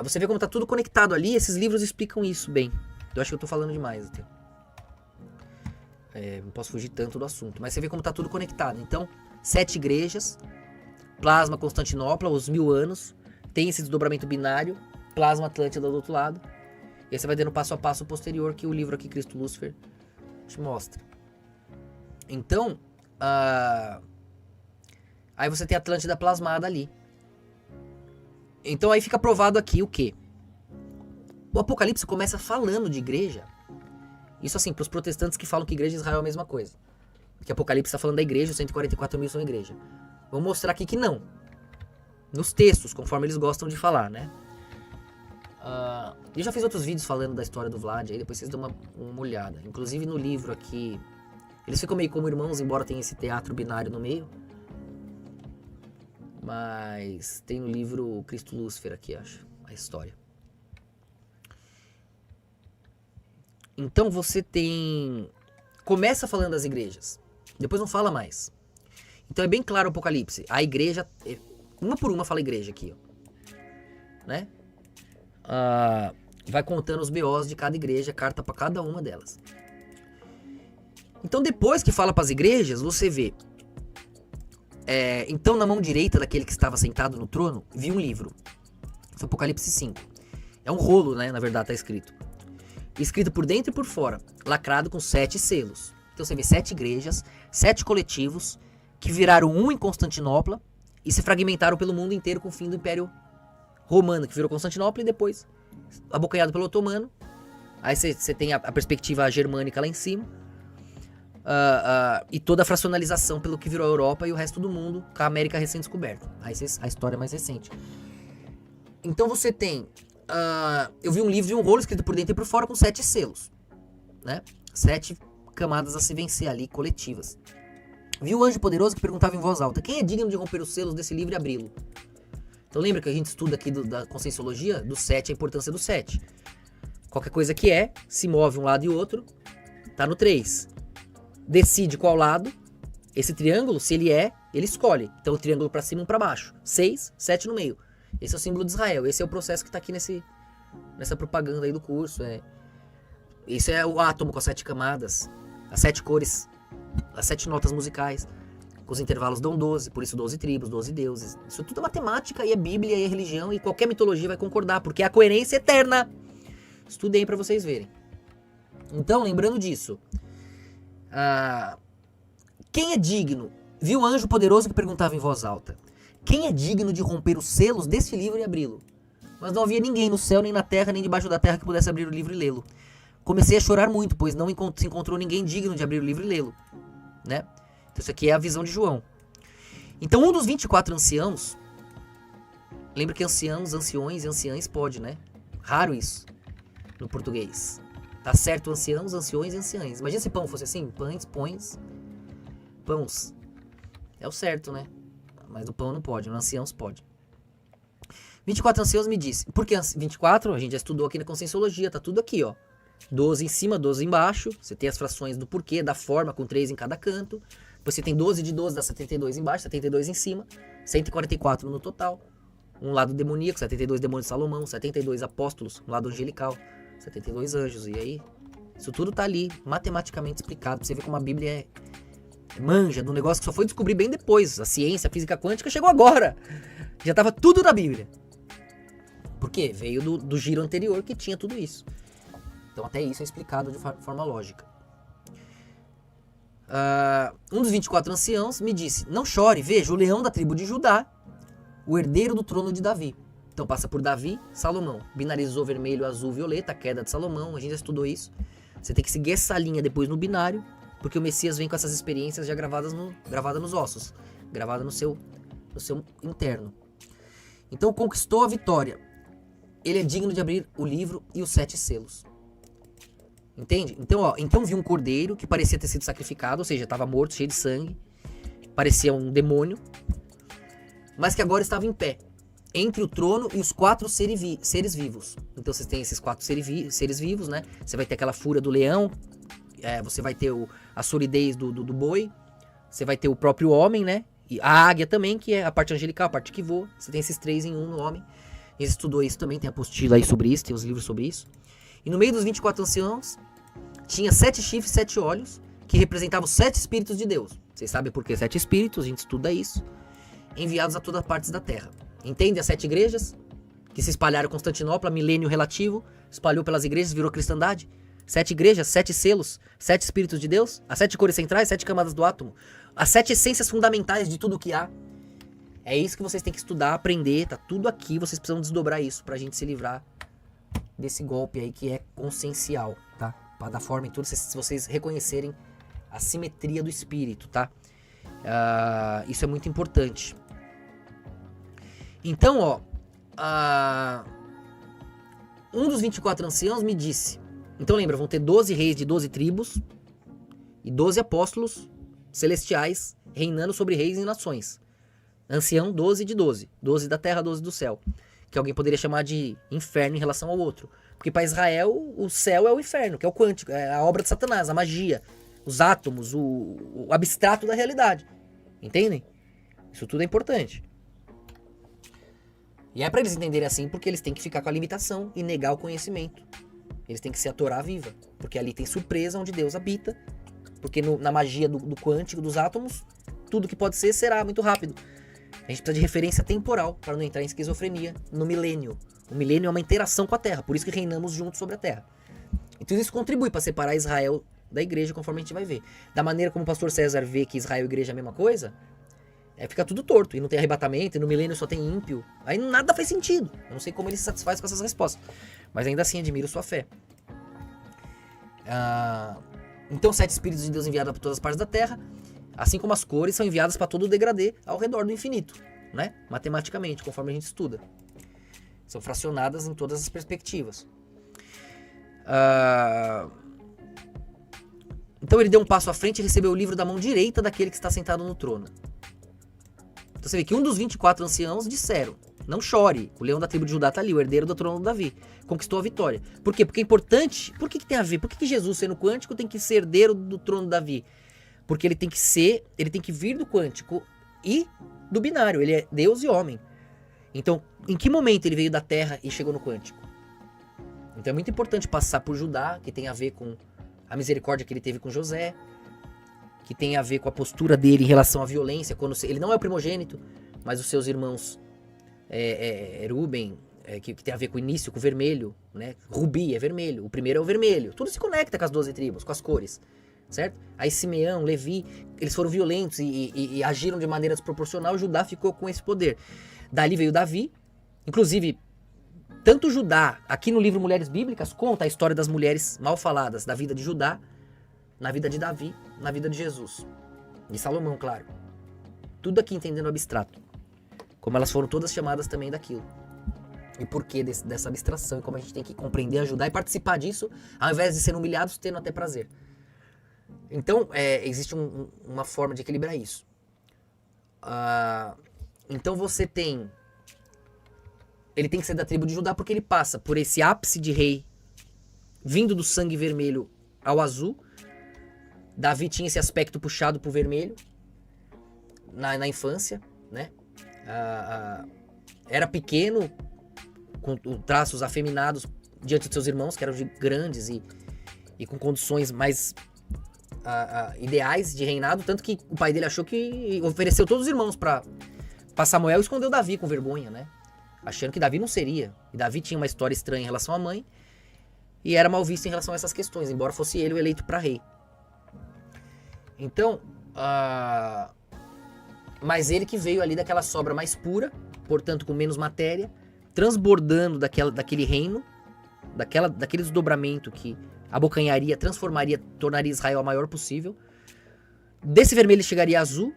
Você vê como tá tudo conectado ali, esses livros explicam isso bem. Eu acho que eu tô falando demais até. Não posso fugir tanto do assunto, mas você vê como tá tudo conectado. Então, 7 igrejas, Plasma Constantinopla, os 1000 anos, tem esse desdobramento binário, Plasma Atlântida do outro lado, e aí você vai dando passo a passo posterior que o livro aqui, Cristo Lúcifer, te mostra. Então, aí você tem a Atlântida plasmada ali. Então aí fica provado aqui o quê? O Apocalipse começa falando de igreja. Isso assim, para os protestantes que falam que igreja e Israel é a mesma coisa. Porque Apocalipse está falando da igreja, os 144 mil são igreja. Vamos mostrar aqui que não. Nos textos, conforme eles gostam de falar, né? Eu já fiz outros vídeos falando da história do Vlad, aí depois vocês dão uma olhada. Inclusive no livro aqui, eles ficam meio como irmãos, embora tenha esse teatro binário no meio. Mas tem no livro Cristo Lúcifer aqui, acho, a história. Então você tem... Começa falando das igrejas, depois não fala mais. Então é bem claro o Apocalipse. A igreja, uma por uma fala igreja aqui, ó. Né? Vai contando os BOs de cada igreja, carta para cada uma delas. Então depois que fala para as igrejas, você vê... então na mão direita daquele que estava sentado no trono, vi um livro. Esse é o Apocalipse 5. É um rolo, né? Na verdade tá escrito. Escrito por dentro e por fora, lacrado com 7 selos. Então você vê 7 igrejas, 7 coletivos, que viraram um em Constantinopla e se fragmentaram pelo mundo inteiro com o fim do Império Romano, que virou Constantinopla e depois abocanhado pelo Otomano. Aí você tem a perspectiva germânica lá em cima. E toda a fracionalização pelo que virou a Europa e o resto do mundo, com a América recém-descoberta. Aí a história é mais recente. Então você tem... eu vi um livro de um rolo escrito por dentro e por fora com 7 selos, né? 7 camadas a se vencer ali, coletivas. Vi um anjo poderoso que perguntava em voz alta: quem é digno de romper os selos desse livro e abri-lo? Então lembra que a gente estuda aqui da Conscienciologia, do 7, a importância do 7. Qualquer coisa que se move um lado e outro, tá no 3. Decide qual lado, esse triângulo, se ele ele escolhe. Então o triângulo para cima e um para baixo. 6, 7 no meio. Esse é o símbolo de Israel. Esse é o processo que está aqui nessa propaganda aí do curso. Esse é o átomo com as 7 camadas, as 7 cores, as 7 notas musicais. Os intervalos dão 12, por isso 12 tribos, 12 deuses. Isso tudo é matemática e é Bíblia e é religião e qualquer mitologia vai concordar, porque é a coerência eterna. Estudem para vocês verem. Então, lembrando disso, quem é digno? Vi um anjo poderoso que perguntava em voz alta: quem é digno de romper os selos desse livro e abri-lo? Mas não havia ninguém no céu, nem na terra, nem debaixo da terra que pudesse abrir o livro e lê-lo. Comecei a chorar muito, pois não se encontrou ninguém digno de abrir o livro e lê-lo, né? Então isso aqui é a visão de João. Então um dos 24 anciãos, lembra que anciãos, anciões e anciãs pode, né? Raro isso no português. Tá certo anciãos, anciões e anciãs. Imagina se pão fosse assim, pães, pãos. É o certo, né? Mas o pão não pode, no anciãos pode. 24 anciãos me disse. Por que 24? A gente já estudou aqui na Conscienciologia, tá tudo aqui, ó. 12 em cima, 12 embaixo. Você tem as frações do porquê, da forma, com 3 em cada canto. Depois você tem 12 de 12, dá 72 embaixo, 72 em cima. 144 no total. Um lado demoníaco, 72 demônios de Salomão, 72 apóstolos, um lado angelical, 72 anjos. E aí, isso tudo tá ali, matematicamente explicado, pra você ver como a Bíblia manja do negócio que só foi descobrir bem depois. A ciência, a física quântica chegou agora. Já tava tudo na Bíblia. Por quê? Veio do giro anterior que tinha tudo isso. Então até isso é explicado de forma lógica. Um dos 24 anciãos me disse: não chore, veja, o leão da tribo de Judá, o herdeiro do trono de Davi. Então passa por Davi, Salomão. Binarizou vermelho, azul, violeta, a queda de Salomão. A gente já estudou isso. Você tem que seguir essa linha depois no binário, porque o Messias vem com essas experiências já gravadas nos ossos, gravada no seu interno. Então conquistou a vitória. Ele é digno de abrir o livro e os 7 selos. Entende? Então vi um cordeiro que parecia ter sido sacrificado, ou seja, estava morto, cheio de sangue. Parecia um demônio. Mas que agora estava em pé, entre o trono e os 4 seres vivos. Então vocês têm esses 4 seres vivos, né? Você vai ter aquela fúria do leão, você vai ter a solidez do boi, você vai ter o próprio homem, né? E a águia também, que é a parte angelical, a parte que voa. Você tem esses 3 em um no homem. A gente estudou isso também, tem apostila aí sobre isso, tem os livros sobre isso. E no meio dos 24 anciãos, tinha 7 chifres, 7 olhos, que representavam 7 espíritos de Deus. Vocês sabem por que 7 espíritos, a gente estuda isso. Enviados a todas as partes da terra. Entende as 7 igrejas? Que se espalharam em Constantinopla, milênio relativo, espalhou pelas igrejas, virou cristandade. 7 igrejas, 7 selos, 7 espíritos de Deus, as 7 cores centrais, 7 camadas do átomo, as 7 essências fundamentais de tudo o que há. É isso que vocês têm que estudar, aprender, tá tudo aqui, vocês precisam desdobrar isso pra gente se livrar desse golpe aí que é consciencial, tá? Pra dar forma em tudo, se vocês reconhecerem a simetria do espírito, tá? Isso é muito importante. Então, ó, um dos 24 anciãos me disse, então lembra, vão ter 12 reis de 12 tribos e 12 apóstolos celestiais reinando sobre reis e nações. Ancião 12 de 12, 12 da terra, 12 do céu, que alguém poderia chamar de inferno em relação ao outro. Porque para Israel o céu é o inferno, que é o quântico, é a obra de Satanás, a magia, os átomos, o abstrato da realidade. Entendem? Isso tudo é importante. E é para eles entenderem assim, porque eles têm que ficar com a limitação e negar o conhecimento. Eles têm que ser a Torá viva, porque ali tem surpresa onde Deus habita, porque na magia do quântico, dos átomos, tudo que pode ser será muito rápido. A gente precisa de referência temporal para não entrar em esquizofrenia no milênio. O milênio é uma interação com a Terra, por isso que reinamos juntos sobre a Terra. E tudo isso contribui para separar Israel da igreja, conforme a gente vai ver. Da maneira como o pastor César vê que Israel e igreja é a mesma coisa, fica tudo torto, e não tem arrebatamento, e no milênio só tem ímpio. Aí nada faz sentido. Eu não sei como ele se satisfaz com essas respostas. Mas ainda assim admiro sua fé. Então 7 espíritos de Deus enviados para todas as partes da Terra, assim como as cores são enviadas para todo o degradê ao redor do infinito, né? Matematicamente, conforme a gente estuda. São fracionadas em todas as perspectivas. Então ele deu um passo à frente e recebeu o livro da mão direita daquele que está sentado no trono. Então você vê que um dos 24 anciãos disseram, não chore, o leão da tribo de Judá está ali, o herdeiro do trono de Davi, conquistou a vitória. Por quê? Porque é importante. Por que tem a ver? Por que Jesus, sendo quântico, tem que ser herdeiro do trono de Davi? Porque ele tem que vir do quântico e do binário, ele é Deus e homem. Então, em que momento ele veio da terra e chegou no quântico? Então é muito importante passar por Judá, que tem a ver com a misericórdia que ele teve com José, que tem a ver com a postura dele em relação à violência, quando ele não é o primogênito, mas os seus irmãos Ruben, que tem a ver com o início, com o vermelho, né? Rubi é vermelho, o primeiro é o vermelho. Tudo se conecta com as 12 tribos, com as cores, certo? Aí Simeão, Levi, eles foram violentos e agiram de maneira desproporcional, Judá ficou com esse poder. Dali veio Davi, inclusive, tanto Judá, aqui no livro Mulheres Bíblicas, conta a história das mulheres mal faladas da vida de Judá, na vida de Davi, na vida de Jesus. De Salomão, claro. Tudo aqui entendendo o abstrato. Como elas foram todas chamadas também daquilo. E por que dessa abstração, e como a gente tem que compreender, ajudar e participar disso, ao invés de ser humilhados, tendo até prazer. Então, existe uma forma de equilibrar isso. Então você tem... Ele tem que ser da tribo de Judá porque ele passa por esse ápice de rei vindo do sangue vermelho ao azul. Davi tinha esse aspecto puxado pro vermelho na infância, né? Era pequeno, com traços afeminados diante dos seus irmãos, que eram grandes e com condições mais ideais de reinado, tanto que o pai dele achou que ofereceu todos os irmãos para Samuel e escondeu Davi com vergonha, né? Achando que Davi não seria. E Davi tinha uma história estranha em relação à mãe e era mal visto em relação a essas questões, embora fosse ele o eleito para rei. Então, mas ele que veio ali daquela sobra mais pura, portanto com menos matéria, transbordando daquele reino, daquele desdobramento que abocanharia, transformaria, tornaria Israel a maior possível. Desse vermelho chegaria azul,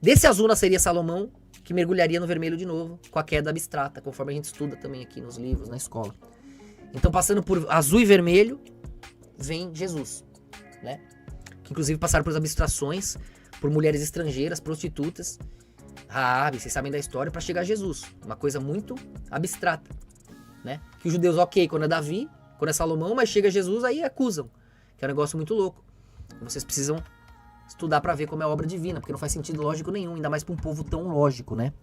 desse azul nasceria Salomão, que mergulharia no vermelho de novo, com a queda abstrata, conforme a gente estuda também aqui nos livros, na escola. Então, passando por azul e vermelho, vem Jesus, né? Que inclusive passaram por abstrações, por mulheres estrangeiras, prostitutas, Raabe, vocês sabem da história, para chegar a Jesus. Uma coisa muito abstrata, né? Que os judeus, ok, quando é Davi, quando é Salomão, mas chega Jesus, aí acusam, que é um negócio muito louco. Vocês precisam estudar para ver como é a obra divina, porque não faz sentido lógico nenhum, ainda mais para um povo tão lógico, né?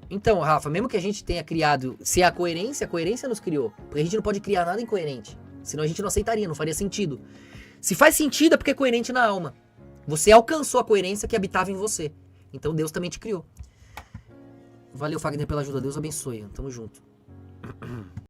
Então, Rafa, mesmo que a gente tenha criado, se a coerência nos criou. Porque a gente não pode criar nada incoerente. Senão a gente não aceitaria, não faria sentido. Se faz sentido é porque é coerente na alma. Você alcançou a coerência que habitava em você. Então Deus também te criou. Valeu, Fagner, pela ajuda. Deus abençoe. Tamo junto.